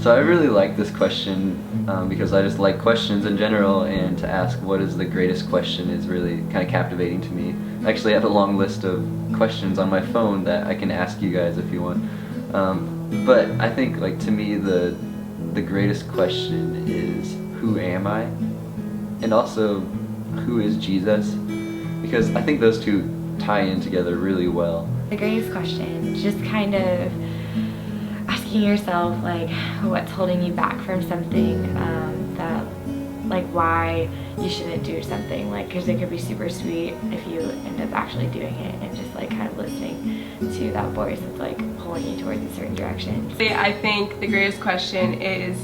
So I really like this question because I just like questions in general, and to ask what is the greatest question is really kind of captivating to me. I actually have a long list of questions on my phone that I can ask you guys if you want. But I think, like, to me the greatest question is, who am I? And also, who is Jesus? Because I think those two tie in together really well. The greatest question, just kind of asking yourself, like, what's holding you back from something, that, like, why you shouldn't do something, like, because it could be super sweet if you end up actually doing it, and just, like, kind of listening to that voice that's, like, pulling you towards a certain direction. I think the greatest question is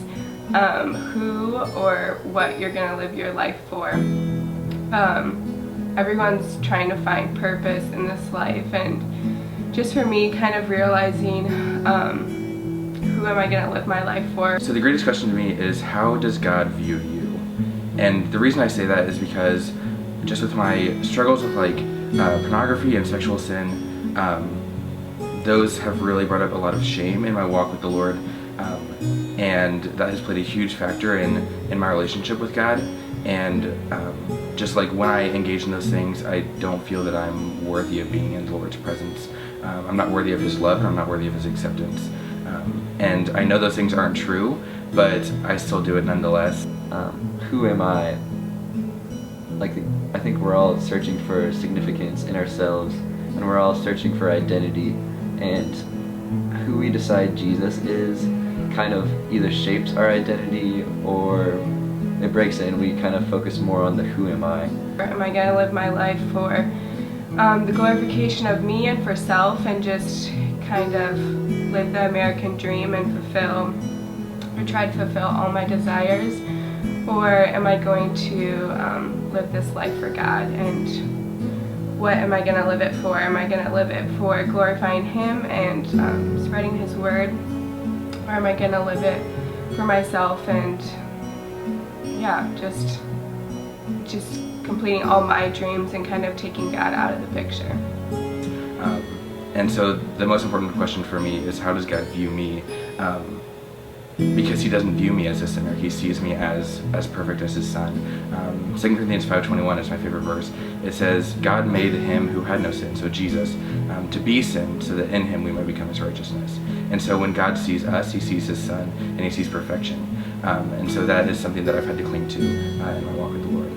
who or what you're going to live your life for. Everyone's trying to find purpose in this life, and just for me, kind of realizing who am I going to live my life for. So the greatest question to me is, how does God view you? And the reason I say that is because just with my struggles with, like, pornography and sexual sin, those have really brought up a lot of shame in my walk with the Lord, and that has played a huge factor in my relationship with God. And just like when I engage in those things, I don't feel that I'm worthy of being in the Lord's presence. I'm not worthy of His love, and I'm not worthy of His acceptance. And I know those things aren't true, but I still do it nonetheless. Who am I? Like, I think we're all searching for significance in ourselves, and we're all searching for identity, and who we decide Jesus is kind of either shapes our identity or it breaks it, and we kind of focus more on the who am I. Am I going to live my life for the glorification of me and for self, and just kind of live the American dream and try to fulfill all my desires? Or am I going to live this life for God? And what am I going to live it for? Am I going to live it for glorifying Him and spreading His word? Or am I going to live it for myself and, yeah, just completing all my dreams and kind of taking God out of the picture? And so the most important question for me is, how does God view me? Because He doesn't view me as a sinner. He sees me as perfect as His Son. 2 Corinthians 5:21 is my favorite verse. It says, God made Him who had no sin, so Jesus, to be sin, so that in Him we might become His righteousness. And so when God sees us, He sees His Son, and He sees perfection. And so that is something that I've had to cling to in my walk with the Lord.